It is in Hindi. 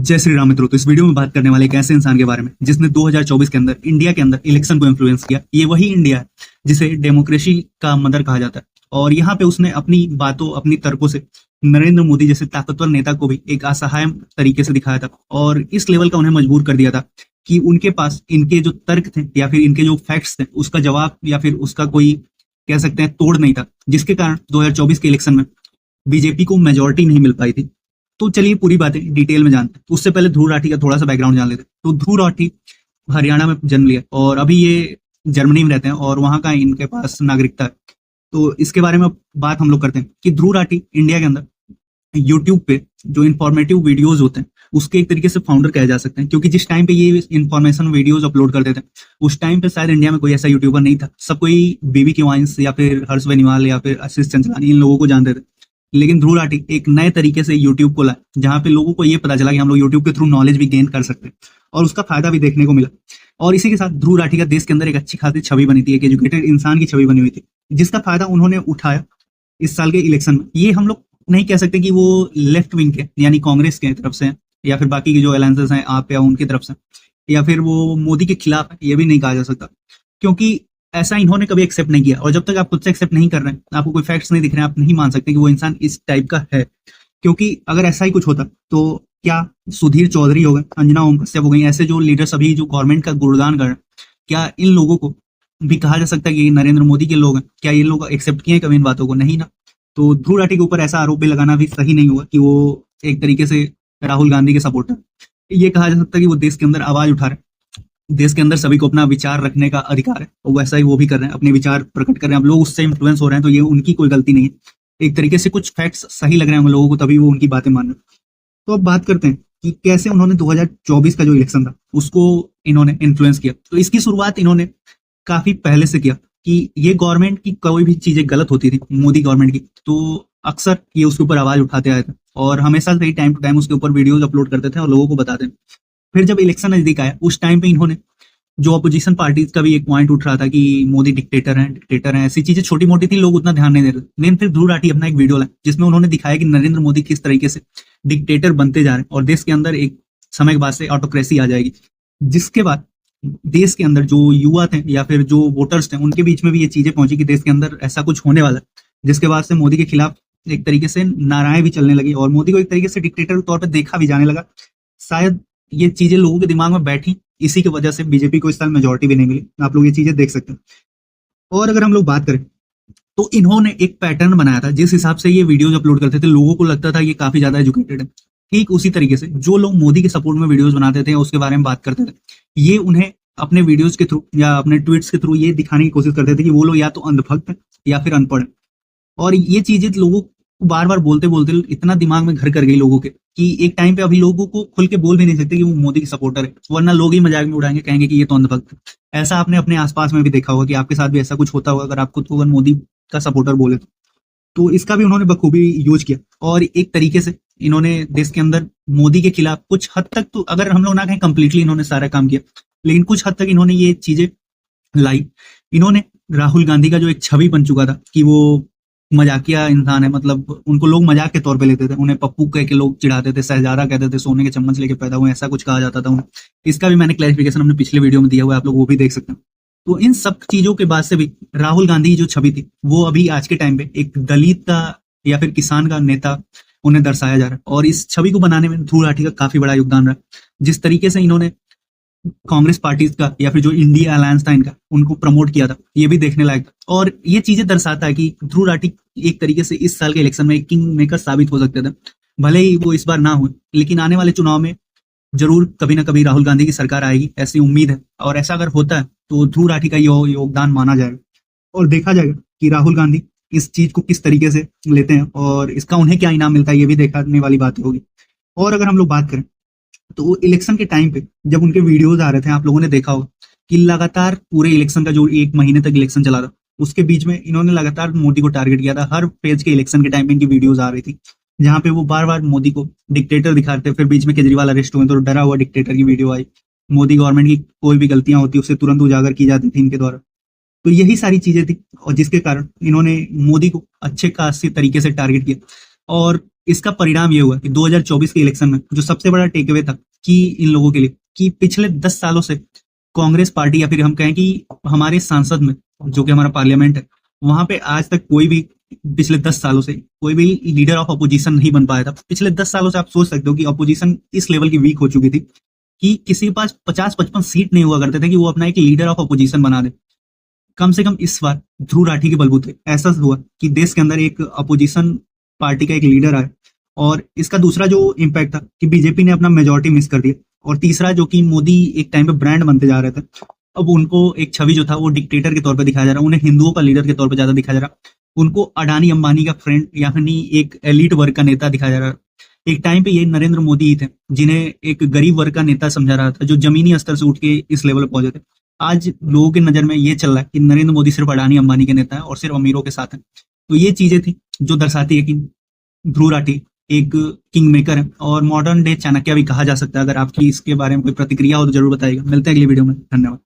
जय श्री राम मित्रों। तो इस वीडियो में बात करने वाले एक ऐसे इंसान के बारे में जिसने 2024 के अंदर इंडिया के अंदर इलेक्शन को इन्फ्लुएंस किया। ये वही इंडिया है जिसे डेमोक्रेसी का मदर कहा जाता है, और यहाँ पे उसने अपनी बातों अपनी तर्कों से नरेंद्र मोदी जैसे ताकतवर नेता को भी एक असहाय तरीके से दिखाया था, और इस लेवल का उन्हें मजबूर कर दिया था कि उनके पास इनके जो तर्क थे या फिर इनके जो फैक्ट्स थे उसका जवाब या फिर उसका कोई कह सकते हैं तोड़ नहीं था, जिसके कारण 2024 के इलेक्शन में बीजेपी को मेजोरिटी नहीं मिल पाई थी। तो चलिए पूरी बातें डिटेल में जानते हैं। उससे पहले ध्रुव राठी का थोड़ा सा बैकग्राउंड जान लेते हैं। तो ध्रुव राठी हरियाणा में जन्म लिया और अभी ये जर्मनी में रहते हैं और वहां का इनके पास नागरिकता है। तो इसके बारे में बात हम लोग करते हैं कि ध्रुव राठी इंडिया के अंदर यूट्यूब पे जो इन्फॉर्मेटिव वीडियोज होते हैं उसके एक तरीके से फाउंडर कहे जा सकते हैं, क्योंकि जिस टाइम पे ये इन्फॉर्मेशन वीडियोज अपलोड करते थे उस टाइम पे शायद इंडिया में कोई ऐसा यूट्यूबर नहीं था। सब कोई बीबी की वाइंस या फिर हर्ष बेनीवाल या फिर आशीष चंचलानी इन लोगों को जानते थे, लेकिन ध्रुव राठी एक नए तरीके से यूट्यूब को लाए जहां पे लोगों को ये पता चला कि हम लोग यूट्यूब के थ्रू नॉलेज भी गेन कर सकते हैं और उसका फायदा भी देखने को मिला। और इसी के साथ ध्रुव राठी का देश के अंदर एक अच्छी खासी छवि बनी थी, एक एजुकेटेड इंसान की छवि बनी हुई थी, जिसका फायदा उन्होंने उठाया इस साल के इलेक्शन में। ये हम लोग नहीं कह सकते कि वो लेफ्ट विंग के यानी कांग्रेस के तरफ से या फिर बाकी के जो अलायंसेस हैं आप या उनकी तरफ से या फिर वो मोदी के खिलाफ है, ये भी नहीं कहा जा सकता, क्योंकि ऐसा इन्होंने कभी एक्सेप्ट नहीं किया। और जब तक आप खुद से एक्सेप्ट नहीं कर रहे हैं, आपको कोई फैक्ट्स नहीं दिख रहे हैं, आप नहीं मान सकते कि वो इंसान इस टाइप का है। क्योंकि अगर ऐसा ही कुछ होता तो क्या सुधीर चौधरी हो गए, अंजना ओम कश्यप हो गई, ऐसे जो लीडर्स अभी जो गवर्नमेंट का गुणगान कर रहे हैं, क्या इन लोगों को भी कहा जा सकता है कि नरेंद्र मोदी के लोग हैं? क्या ये लोग एक्सेप्ट किए कभी इन बातों को? नहीं ना। तो ध्रुव राठी के ऊपर ऐसा आरोप भी लगाना भी सही नहीं होगा कि वो एक तरीके से राहुल गांधी के सपोर्टर। ये कहा जा सकता है कि वो देश के अंदर आवाज उठा रहे हैं, देश के अंदर सभी को अपना विचार रखने का अधिकार है, और वैसा ही वो भी कर रहे हैं, अपने विचार प्रकट कर रहे हैं। अब लोग उससे इन्फ्लुएंस हो रहे हैं तो ये उनकी कोई गलती नहीं है। एक तरीके से कुछ फैक्ट्स सही लग रहे हैं लोगों को, तभी वो उनकी बातें मान रहे हैं। तो अब बात करते हैं कि कैसे उन्होंने 2024 का जो इलेक्शन था उसको इन्होंने इन्फ्लुएंस किया। तो इसकी शुरुआत इन्होंने काफी पहले से किया कि ये गवर्नमेंट की कोई भी चीजें गलत होती थी, मोदी गवर्नमेंट की, तो अक्सर ये उसके ऊपर आवाज उठाते आए थे और हमेशा से ही टाइम टू टाइम उसके ऊपर वीडियोज अपलोड करते थे और लोगों को बताते थे। फिर जब इलेक्शन नजदीक आया उस टाइम पे इन्होंने जो अपोजिशन पार्टीज का भी एक पॉइंट उठ रहा था कि मोदी डिक्टेटर हैं, ऐसी चीजें छोटी मोटी थी, लोग उतना ध्यान नहीं दे रहे। लेकिन फिर ध्रुव राठी अपना एक वीडियो लाए जिसमें उन्होंने दिखाया कि नरेंद्र मोदी किस तरीके से डिक्टेटर बनते जा रहे हैं और देश के अंदर एक समय के बाद से ऑटोक्रेसी आ जाएगी, जिसके बाद देश के अंदर जो युवा थे या फिर जो वोटर्स थे उनके बीच में भी ये चीजें पहुंची कि देश के अंदर ऐसा कुछ होने वाला है, जिसके बाद से मोदी के खिलाफ एक तरीके से नाराएं भी चलने लगी और मोदी को एक तरीके से डिक्टेटर के तौर पर देखा भी जाने लगा। शायद ये चीजें लोगों के दिमाग में बैठी, इसी की वजह से बीजेपी को इस साल मेजोरिटी भी नहीं मिली। आप लोग ये चीजें देख सकते हैं। और अगर हम लोग बात करें तो इन्होंने एक पैटर्न बनाया था जिस हिसाब से ये वीडियोज अपलोड करते थे, लोगों को लगता था ये काफी ज्यादा एजुकेटेड है। ठीक उसी तरीके से जो लोग मोदी के सपोर्ट में वीडियोज बनाते थे उसके बारे में बात करते थे, ये उन्हें अपने वीडियोज के थ्रू या अपने ट्वीट्स के थ्रू ये दिखाने की कोशिश करते थे कि वो लोग या तो अंधभक्त है या फिर अनपढ़ है। और ये चीजें लोगों को बार बार बोलते बोलते इतना दिमाग में घर कर गई लोगों के कि एक टाइम पे अभी लोगों को खुल के बोल भी नहीं सकते कि वो मोदी के सपोर्टर है, वरना लोग ही मजाक में उड़ाएंगे, कहेंगे कि ये तो अंधभक्त है। ऐसा आपने अपने आसपास में भी देखा होगा कि आपके साथ भी ऐसा कुछ होता होगा अगर आपको तो अगर मोदी का सपोर्टर बोले तो इसका भी उन्होंने बखूबी यूज किया। और एक तरीके से इन्होंने देश के अंदर मोदी के खिलाफ कुछ हद तक, तो अगर हम लोग ना कहें कंप्लीटली इन्होंने सारा काम किया, लेकिन कुछ हद तक इन्होंने ये चीजें लाई। इन्होंने राहुल गांधी का जो एक छवि बन चुका था कि वो मजाकिया इंसान है, मतलब उनको लोग मजाक के तौर पे लेते थे, उन्हें पप्पू कह के लोग चिढ़ाते थे, शहजादा कहते थे, सोने के चम्मच लेके पैदा हुए, ऐसा कुछ कहा जाता था उन्हें। इसका भी मैंने क्लैरिफिकेशन अपने पिछले वीडियो में दिया हुआ है, आप लोग वो भी देख सकते हैं। तो इन सब चीजों के बाद से भी राहुल गांधी की जो छवि थी वो अभी आज के टाइम पे एक दलित का या फिर किसान का नेता उन्हें दर्शाया जा रहा है, और इस छवि को बनाने में ध्रुव राठी का काफी बड़ा योगदान रहा। जिस तरीके से इन्होंने कांग्रेस पार्टीज का या फिर जो इंडिया अलायंस था इनका उनको प्रमोट किया था, ये भी देखने लायक था। और ये चीजें दर्शाता है कि ध्रुव राठी एक तरीके से इस साल के इलेक्शन में एक किंग मेकर साबित हो सकते थे। भले ही वो इस बार ना हुए, लेकिन आने वाले चुनाव में जरूर कभी ना कभी राहुल गांधी की सरकार आएगी, ऐसी उम्मीद है। और ऐसा अगर होता है तो ध्रुव राठी का योगदान माना जाएगा और देखा जाएगा कि राहुल गांधी इस चीज को किस तरीके से लेते हैं और इसका उन्हें क्या इनाम मिलता है, ये भी देखने वाली बात होगी। और अगर हम लोग बात करें तो इलेक्शन के टाइम पे जब उनके वीडियोज आ रहे थे, आप लोगों ने देखा होगा कि लगातार पूरे इलेक्शन का जो एक महीने तक इलेक्शन चला था उसके बीच में इन्होंने लगातार मोदी को टारगेट किया था। हर पेज के इलेक्शन के टाइम पे इनकी वीडियोज आ रही थी जहां पे वो बार बार मोदी को डिक्टेटर दिखाते थे। फिर बीच में केजरीवाल अरेस्ट हुए तो डरा हुआ डिक्टेटर की वीडियो आई, मोदी गवर्नमेंट की कोई भी गलतियां होती उसे तुरंत उजागर की जाती थी इनके द्वारा। तो यही सारी चीजें थी और जिसके कारण इन्होंने मोदी को अच्छे खासे तरीके से टारगेट किया। और इसका परिणाम ये हुआ कि 2024 के इलेक्शन में जो सबसे बड़ा टेक अवे था कि इन लोगों के लिए कि पिछले 10 सालों से कांग्रेस पार्टी या फिर हम कहें कि हमारे सांसद में जो कि हमारा पार्लियामेंट है, वहां पे आज तक कोई भी पिछले 10 सालों से कोई भी लीडर ऑफ अपोजिशन नहीं बन पाया था। पिछले 10 सालों से आप सोच सकते हो कि अपोजिशन इस लेवल की वीक हो चुकी थी कि किसी के पास 50-55 सीट नहीं हुआ करते थे कि वो अपना एक लीडर ऑफ अपोजिशन बना दे। कम से कम इस बार ध्रुव राठी के बलबूते ऐसा हुआ कि देश के अंदर एक अपोजिशन पार्टी का एक लीडर आया। और इसका दूसरा जो इम्पैक्ट था कि बीजेपी ने अपना मेजोरिटी मिस कर दिया। और तीसरा जो कि मोदी एक टाइम पे ब्रांड बनते जा रहे थे, अब उनको एक छवि जो था वो डिक्टेटर के तौर पे दिखाया जा रहा, उन्हें हिंदुओं का लीडर के तौर पे ज्यादा दिखाया जा रहा, उनको अडानी अंबानी का फ्रेंड यानी एक एलिट वर्ग का नेता दिखाया जा रहा। एक टाइम पे ये नरेंद्र मोदी ही थे जिन्हें एक गरीब वर्ग का नेता समझा रहा था, जो जमीनी स्तर से उठ के इस लेवल पर पहुंचे थे। आज लोगों की नजर में ये चल रहा है कि नरेंद्र मोदी सिर्फ अडानी अंबानी के नेता है और सिर्फ अमीरों के साथ है। तो ये चीजें थी जो दर्शाती है कि ध्रुव राठी एक किंग मेकर है और मॉडर्न डे चाणक्य भी कहा जा सकता है। अगर आपकी इसके बारे में कोई प्रतिक्रिया हो तो जरूर बताइएगा। मिलते हैं अगली वीडियो में। धन्यवाद।